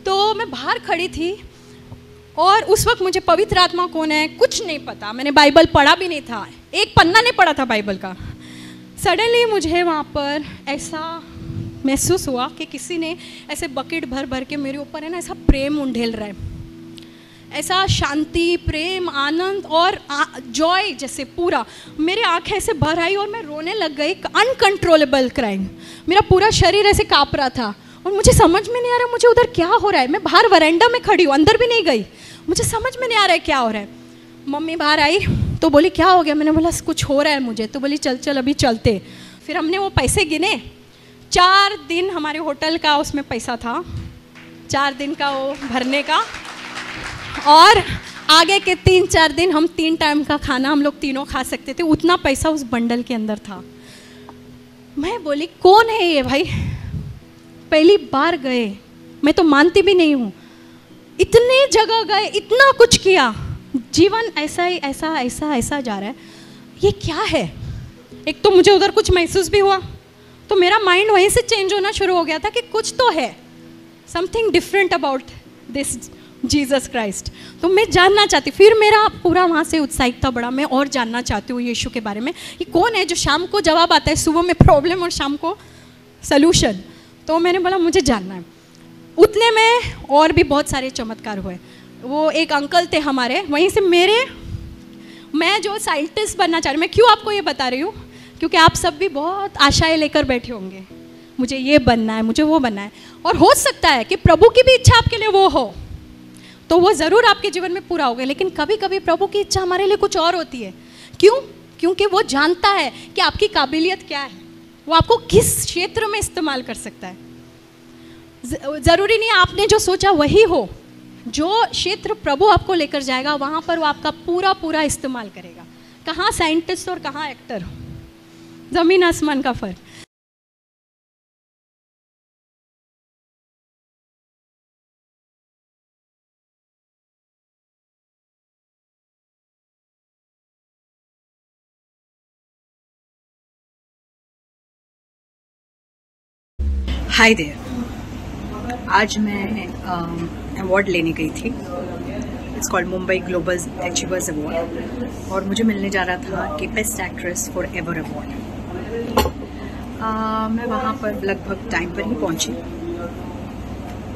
तो मैं बाहर खड़ी थी और उस वक्त मुझे पवित्र आत्मा कौन है कुछ नहीं पता, मैंने बाइबल पढ़ा भी नहीं था, एक पन्ना नहीं पढ़ा था बाइबल का। सडनली मुझे वहाँ पर ऐसा महसूस हुआ कि किसी ने ऐसे बकेट भर भर के मेरे ऊपर है ना ऐसा प्रेम उंडेल रहा है, ऐसा शांति, प्रेम, आनंद और जॉय जैसे पूरा मेरे आँखें ऐसे भर आई और मैं रोने लग गई। अनकंट्रोलेबल क्राइंग, मेरा पूरा शरीर ऐसे काँप रहा था और मुझे समझ में नहीं आ रहा मुझे उधर क्या हो रहा है। मैं बाहर वरांडा में खड़ी हूँ, अंदर भी नहीं गई, मुझे समझ में नहीं आ रहा है क्या हो रहा है। मम्मी बाहर आई तो बोली क्या हो गया, मैंने बोला कुछ हो रहा है मुझे, तो बोली चल चल अभी चलते। फिर हमने वो पैसे गिने, 4 दिन हमारे होटल का उसमें पैसा था, 4 दिन का वो भरने का, और आगे के 3-4 दिन हम 3 टाइम का खाना हम लोग तीनों खा सकते थे, उतना पैसा उस बंडल के अंदर था। मैं बोली कौन है ये भाई, पहली बार गए, मैं तो मानती भी नहीं हूँ, इतने जगह गए, इतना कुछ किया, जीवन ऐसा ही ऐसा ऐसा ऐसा जा रहा है, ये क्या है। एक तो मुझे उधर कुछ महसूस भी हुआ, तो मेरा माइंड वहीं से चेंज होना शुरू हो गया था कि कुछ तो है, something different about this Jesus Christ. तो मैं जानना चाहती, फिर मेरा पूरा वहाँ से उत्साहित था बड़ा, मैं और जानना चाहती हूँ यीशु के बारे में, ये कौन है जो शाम को जवाब आता है, सुबह में प्रॉब्लम और शाम को सल्यूशन। तो मैंने बोला मुझे जानना है। उतने में और भी बहुत सारे चमत्कार हुए। वो एक अंकल थे हमारे वहीं से, मैं जो साइंटिस्ट बनना चाह रही हूँ, मैं क्यों आपको ये बता रही हूँ, क्योंकि आप सब भी बहुत आशाएं लेकर बैठे होंगे, मुझे ये बनना है, मुझे वो बनना है, और हो सकता है कि प्रभु की भी इच्छा आपके लिए वो हो, तो वो ज़रूर आपके जीवन में पूरा होगा। लेकिन कभी कभी प्रभु की इच्छा हमारे लिए कुछ और होती है। क्यों? क्योंकि वो जानता है कि आपकी काबिलियत क्या है, वो आपको किस क्षेत्र में इस्तेमाल कर सकता है। ज़रूरी नहीं आपने जो सोचा वही हो, जो क्षेत्र प्रभु आपको लेकर जाएगा वहाँ पर वो आपका पूरा पूरा इस्तेमाल करेगा। कहाँ साइंटिस्ट और कहाँ एक्टर, ज़मीन आसमान का फ़र्क। हाय देयर, आज मैं अवार्ड लेने गई थी, it's called Mumbai global achievers award, और मुझे मिलने जा रहा था कि best actress for ever award. मैं वहाँ पर लगभग टाइम पर ही पहुँची,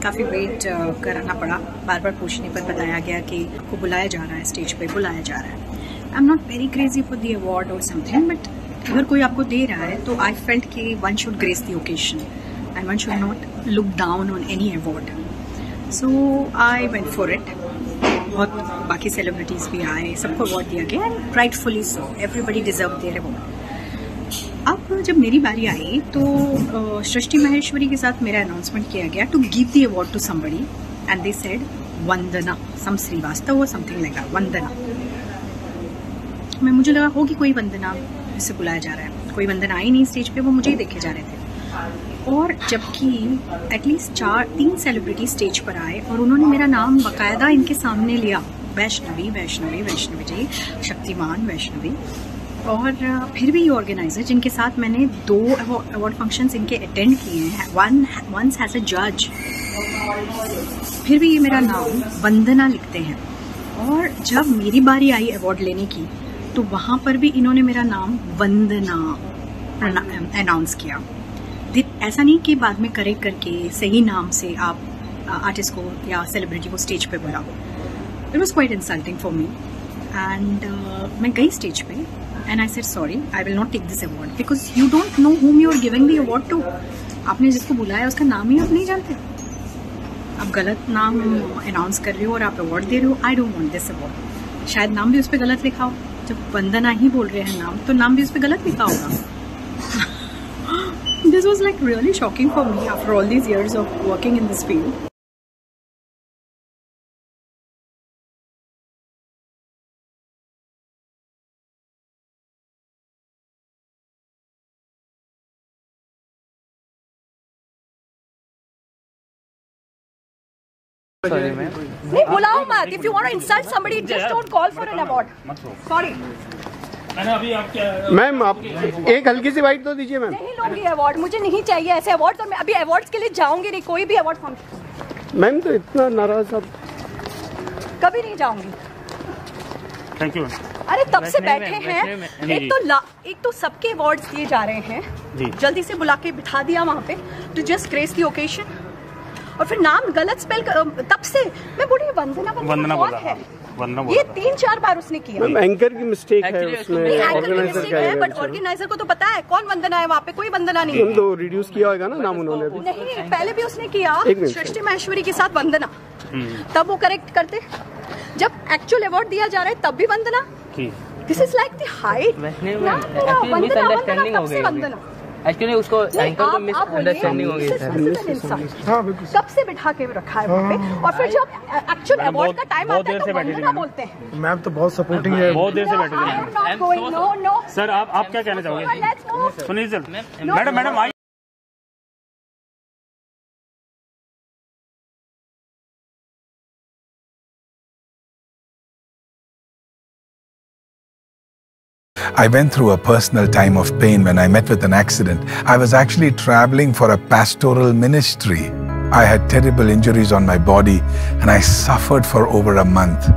काफ़ी वेट कराना पड़ा, बार बार पूछने पर बताया गया कि आपको बुलाया जा रहा है, स्टेज पे बुलाया जा रहा है। I am not very crazy for the award और समथिंग, बट अगर कोई आपको दे रहा है तो आई फेल्ट कि one should grace the occasion and one should not look down on any award. So I went for it. बहुत बाकी सेलिब्रिटीज़ भी आए, सबको अवार्ड दिया गया, and rightfully so. Everybody deserved their award. अब जब मेरी बारी आई तो सृष्टि माहेश्वरी के साथ मेरा अनाउंसमेंट किया गया to give the award to somebody, and they said Vandana some Srivastava और समथिंग लाइक दैट, वंदना। मुझे लगा होगी कोई वंदना, जिससे बुलाया जा रहा है, कोई वंदना आई नहीं स्टेज पे, वो मुझे ही देखे जा रहे थे। और जबकि एटलीस्ट 3 सेलिब्रिटी स्टेज पर आए और उन्होंने मेरा नाम बाकायदा इनके सामने लिया, वैष्णवी वैष्णवी वैष्णवी जी, शक्तिमान वैष्णवी। और फिर भी ये ऑर्गेनाइजर जिनके साथ मैंने 2 अवार्ड फंक्शंस इनके अटेंड किए हैं, वंस एज अ जज, फिर भी ये मेरा नाम वंदना लिखते हैं। और जब मेरी बारी आई अवार्ड लेने की तो वहाँ पर भी इन्होंने मेरा नाम वंदना अनाउंस किया। ऐसा नहीं कि बाद में करेक्ट करके सही नाम से आप आर्टिस्ट को या सेलिब्रिटी को स्टेज पे बुलाओ। It was quite insulting for me, and मैं गई स्टेज पे and I said sorry, I will not take this award because you don't know whom you are giving the award to। आपने जिसको बुलाया उसका नाम ही आप नहीं जानते, आप गलत नाम अनाउंस कर रहे हो और आप अवार्ड दे रहे हो। I don't want this award. शायद नाम भी उस पर गलत लिखा हो, जब वंदना ही बोल रहे हैं नाम, तो नाम भी उस पर गलत लिखा होगा। This was like really shocking for me after all these years of working in this field. Sorry, ma'am. नहीं बुलाओ मत। If you want to insult somebody, just don't call for an award. Sorry. अभी आप क्या ma'am, आप एक हल्की सी bite तो दीजिए मैम। नहीं लूंगी अवार्ड, मुझे नहीं चाहिए ऐसे अवार्ड, और मैं अभी अवार्ड्स के लिए जाऊंगी नहीं, कोई भी अवार्ड फंक्शन। मैम तो इतना नाराज अब कभी नहीं जाऊंगी। Thank you. अरे तब से बैठे हैं, एक तो सबके अवार्ड्स दिए जा रहे हैं, जल्दी से बुला के बिठा दिया वहाँ पे to just grace the occasion, और फिर नाम गलत स्पेल तब से मैं बोली वंदना कौन है? ये 3-4 बार उसने किया। मैम एंकर की मिस्टेक है उसमें, ऑर्गेनाइजर का है, बट ऑर्गेनाइजर को तो पता है कौन वंदना है, वहाँ पे कोई वंदना नहीं है। तो रिड्यूस किया होगा ना नाम उन्होंने भी। नहीं, पहले भी उसने किया सृष्टि महेश्वरी के साथ वंदना, तब वो करेक्ट करते। जब एक्चुअल अवार्ड दिया जा रहा है तब भी Vandana. This is like the height. Vandana actually उसको एंकर को मिसअंडरस्टैंडिंग हो गई है। कब से बिठा के रखा है वहाँ पे, और फिर जब एक्चुअल अवार्ड का टाइम आता है तो वंदना बोलते हैं। मैम तो बहुत सपोर्टिंग है, बहुत देर से बैठे थे। सर आप क्या कहना चाहोगे? सुनिए sir, madam I. I went through a personal time of pain when I met with an accident. I was actually traveling for a pastoral ministry. I had terrible injuries on my body and I suffered for over a month.